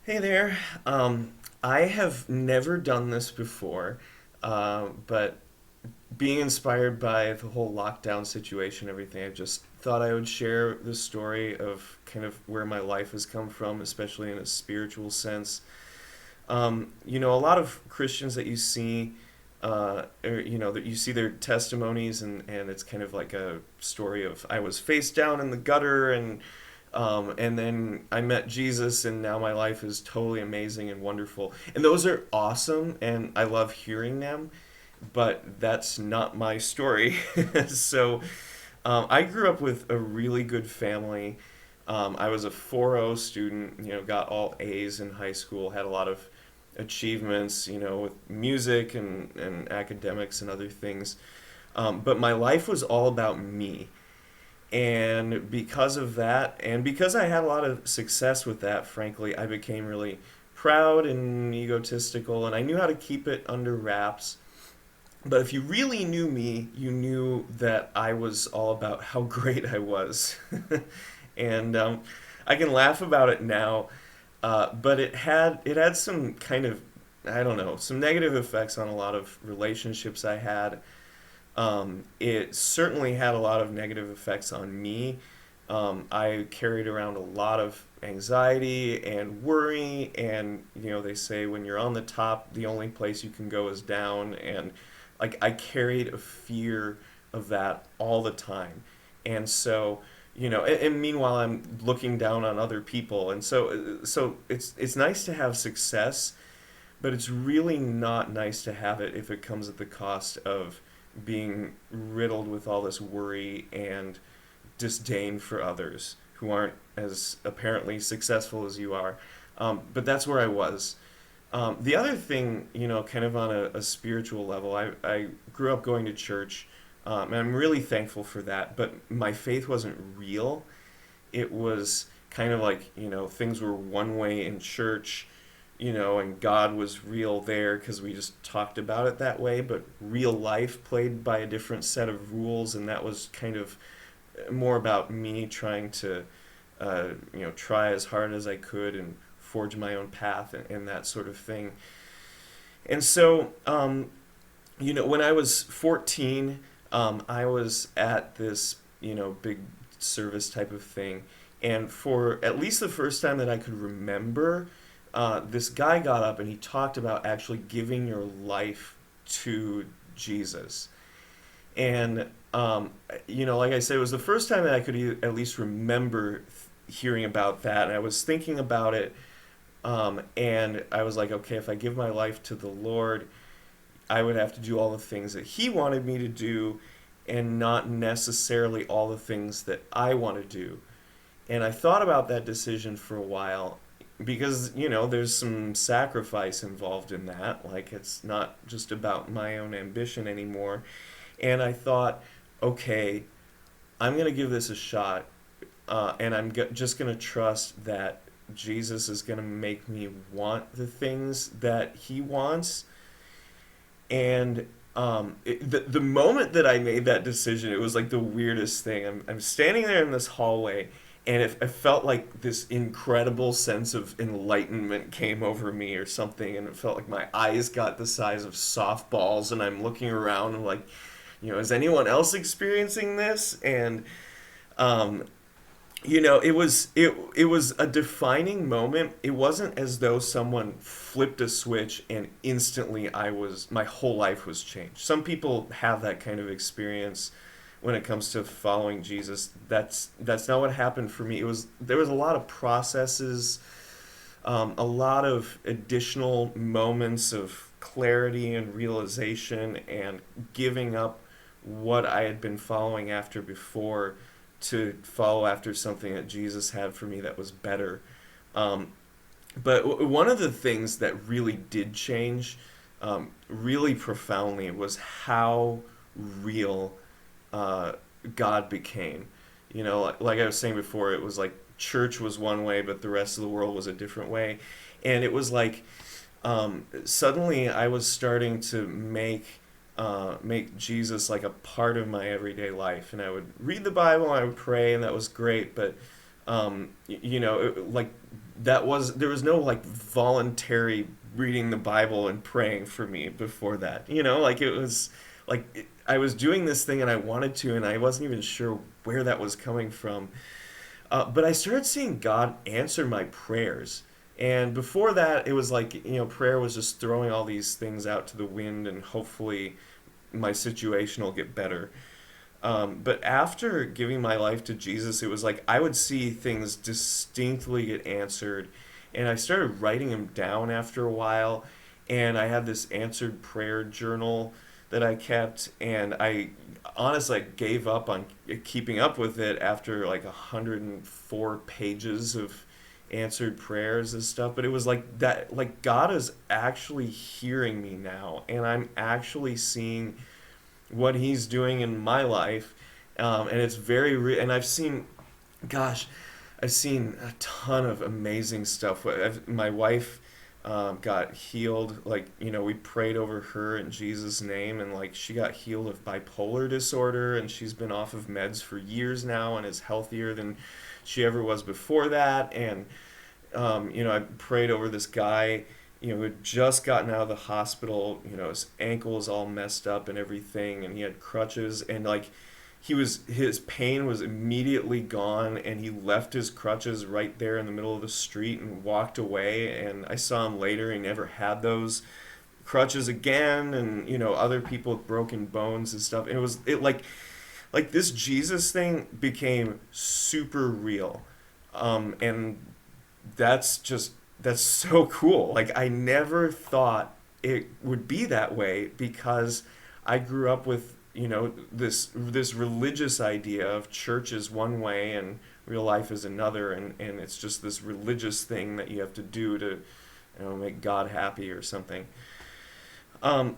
Hey there. I have never done this before, but being inspired by the whole lockdown situation, everything, I just thought I would share the story of kind of where my life has come from, especially in a spiritual sense. A lot of Christians that you see, that you see their testimonies, and it's kind of like a story of I was face down in the gutter, and then I met Jesus, and now my life is totally amazing and wonderful. And those are awesome, and I love hearing them, but that's not my story. So I grew up with a really good family. I was a 4.0 student, got all A's in high school, had a lot of achievements, with music and academics and other things. But my life was all about me. And because of that, and because I had a lot of success with that, frankly, I became really proud and egotistical, and I knew how to keep it under wraps. But if you really knew me, you knew that I was all about how great I was. And I can laugh about it now, but it had some kind of, I don't know, some negative effects on a lot of relationships I had. It certainly had a lot of negative effects on me. I carried around a lot of anxiety and worry, and they say when you're on the top, the only place you can go is down, and like I carried a fear of that all the time, and so and meanwhile I'm looking down on other people, and so it's nice to have success, but it's really not nice to have it if it comes at the cost of being riddled with all this worry and disdain for others who aren't as apparently successful as you are. But that's where I was. The other thing, kind of on a spiritual level, I grew up going to church, and I'm really thankful for that, but my faith wasn't real. It was kind of like, things were one way in church, and God was real there because we just talked about it that way, but real life played by a different set of rules, and that was kind of more about me trying to, try as hard as I could and forge my own path and that sort of thing. And so, when I was 14, I was at this, big service type of thing. And for at least the first time that I could remember, this guy got up and he talked about actually giving your life to Jesus. And, like I said, it was the first time that I could at least remember hearing about that. And I was thinking about it, and I was like, okay, if I give my life to the Lord, I would have to do all the things that He wanted me to do and not necessarily all the things that I want to do. And I thought about that decision for a while because, there's some sacrifice involved in that. Like, it's not just about my own ambition anymore. And I thought, okay, I'm going to give this a shot, and just going to trust that Jesus is going to make me want the things that He wants. And the moment that I made that decision, it was like the weirdest thing. I'm standing there in this hallway, and it felt like this incredible sense of enlightenment came over me or something, and it felt like my eyes got the size of softballs, and I'm looking around and like, is anyone else experiencing this? And um, it was a defining moment. It wasn't as though someone flipped a switch and instantly my whole life was changed. Some people have that kind of experience when it comes to following Jesus. That's not what happened for me. There was a lot of processes, a lot of additional moments of clarity and realization and giving up what I had been following after before to follow after something that Jesus had for me that was better. Um, but one of the things that really did change, really profoundly, was how real uh, God became. Like I was saying before, it was like church was one way, but the rest of the world was a different way. And it was like suddenly I was starting to make Jesus like a part of my everyday life, and I would read the Bible, and I would pray, and that was great. But like there was no like voluntary reading the Bible and praying for me before that. Like it was like I was doing this thing and I wanted to, and I wasn't even sure where that was coming from. But I started seeing God answer my prayers. And before that, it was like, prayer was just throwing all these things out to the wind and hopefully my situation will get better. But after giving my life to Jesus, it was like I would see things distinctly get answered. And I started writing them down after a while. And I had this answered prayer journal that I kept. And I honestly gave up on keeping up with it after like 104 pages of answered prayers and stuff. But it was like that, like God is actually hearing me now. And I'm actually seeing what he's doing in my life, and it's and gosh, I've seen a ton of amazing stuff. My wife got healed. Like, we prayed over her in Jesus' name, and like she got healed of bipolar disorder, and she's been off of meds for years now, and is healthier than she ever was before that. And I prayed over this guy, who had just gotten out of the hospital. His ankle was all messed up and everything, and he had crutches, and like his pain was immediately gone, and he left his crutches right there in the middle of the street and walked away. And I saw him later, he never had those crutches again. And other people with broken bones and stuff. And it like this Jesus thing became super real. And that's so cool. Like I never thought it would be that way, because I grew up with, this religious idea of church is one way and real life is another, and it's just this religious thing that you have to do to, make God happy or something. Um,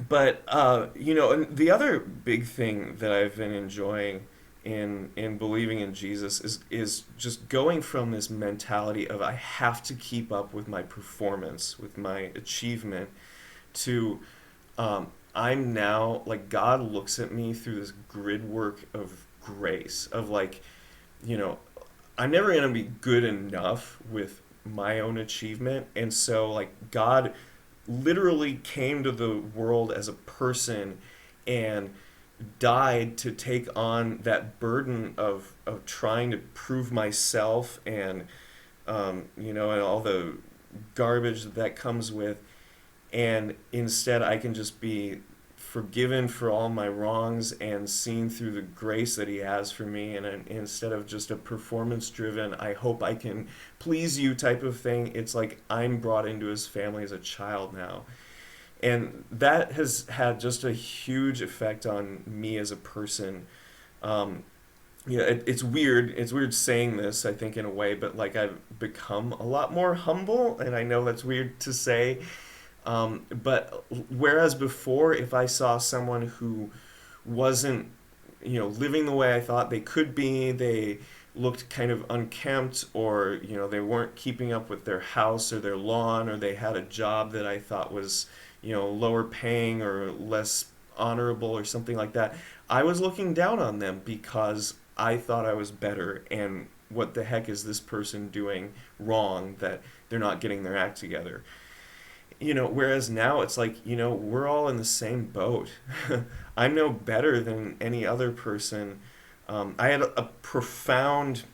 but and the other big thing that I've been enjoying in believing in Jesus is just going from this mentality of I have to keep up with my performance, with my achievement, to I'm now like God looks at me through this grid work of grace of like, you know, I'm never gonna be good enough with my own achievement, and so like God literally came to the world as a person and died to take on that burden of trying to prove myself, and and all the garbage that comes with. And instead I can just be forgiven for all my wrongs and seen through the grace that he has for me. And instead of just a performance driven, I hope I can please you type of thing, it's like I'm brought into his family as a child now. And that has had just a huge effect on me as a person. um, it's weird saying this, I think, in a way, but like I've become a lot more humble, and I know that's weird to say. But whereas before, if I saw someone who wasn't, living the way I thought they could be, they looked kind of unkempt, or, they weren't keeping up with their house or their lawn, or they had a job that I thought was, lower paying or less honorable or something like that, I was looking down on them because I thought I was better, and what the heck is this person doing wrong that they're not getting their act together? Whereas now it's like, we're all in the same boat. I'm no better than any other person. I had a profound,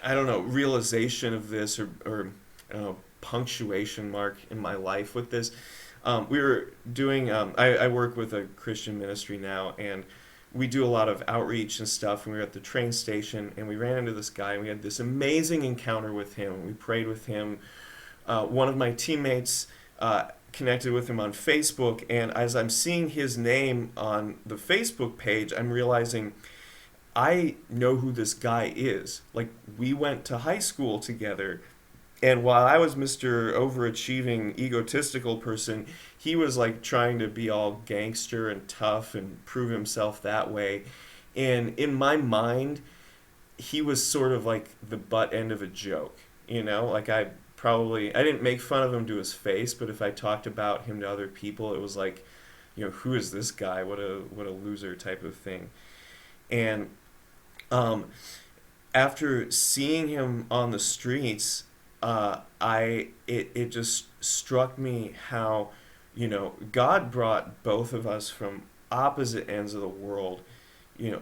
I don't know, realization of this, or I don't know, punctuation mark in my life with this. We were doing, I work with a Christian ministry now, and we do a lot of outreach and stuff. And we were at the train station, and we ran into this guy, and we had this amazing encounter with him. We prayed with him. One of my teammates connected with him on Facebook, and as I'm seeing his name on the Facebook page, I'm realizing I know who this guy is. Like, we went to high school together, and while I was Mr. Overachieving, egotistical person, he was like trying to be all gangster and tough and prove himself that way. And in my mind, he was sort of like the butt end of a joke. Like I didn't make fun of him to his face, but if I talked about him to other people, it was like, who is this guy? What a loser type of thing. And um, after seeing him on the streets, it just struck me how, God brought both of us from opposite ends of the world, you know,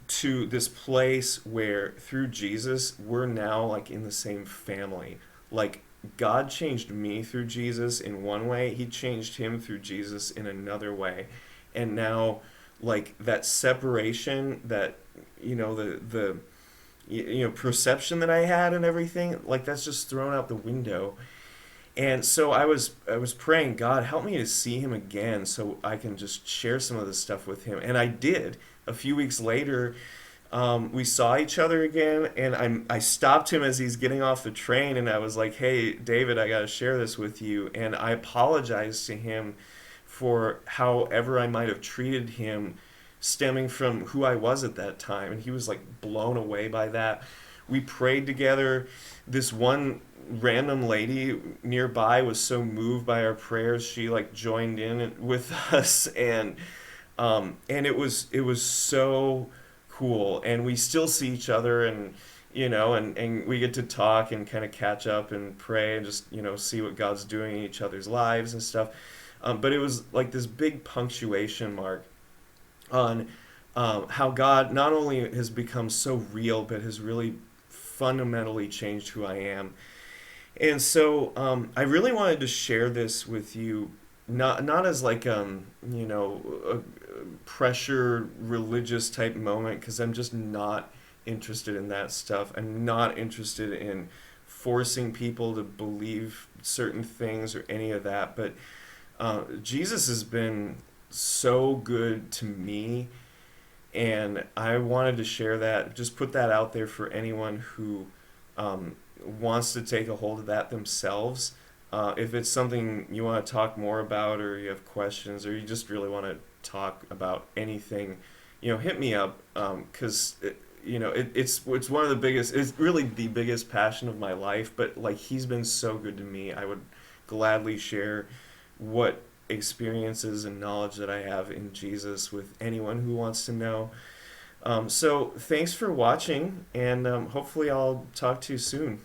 to this place where through Jesus we're now like in the same family. Like God changed me through Jesus in one way, he changed him through Jesus in another way. And now like that separation that the perception that I had and everything, like that's just thrown out the window. And so I was praying, God, help me to see him again so I can just share some of this stuff with him. And I did. A few weeks later, we saw each other again, and I stopped him as he's getting off the train, and I was like, "Hey, David, I got to share this with you." And I apologized to him for however I might have treated him, stemming from who I was at that time. And he was like blown away by that. We prayed together. This one random lady nearby was so moved by our prayers, she like joined in with us, and it was so cool. And we still see each other, and and we get to talk and kind of catch up and pray and just see what God's doing in each other's lives and stuff. But it was like this big punctuation mark on how God not only has become so real, but has really fundamentally changed who I am. And so I really wanted to share this with you, not as like a pressure religious type moment, because I'm just not interested in that stuff. I'm not interested in forcing people to believe certain things or any of that. But Jesus has been so good to me, and I wanted to share that, just put that out there for anyone who wants to take a hold of that themselves. If it's something you want to talk more about, or you have questions, or you just really want to talk about anything, hit me up, because it's one of the biggest, it's really the biggest passion of my life. But like he's been so good to me, I would gladly share what experiences and knowledge that I have in Jesus with anyone who wants to know. So thanks for watching, and hopefully I'll talk to you soon.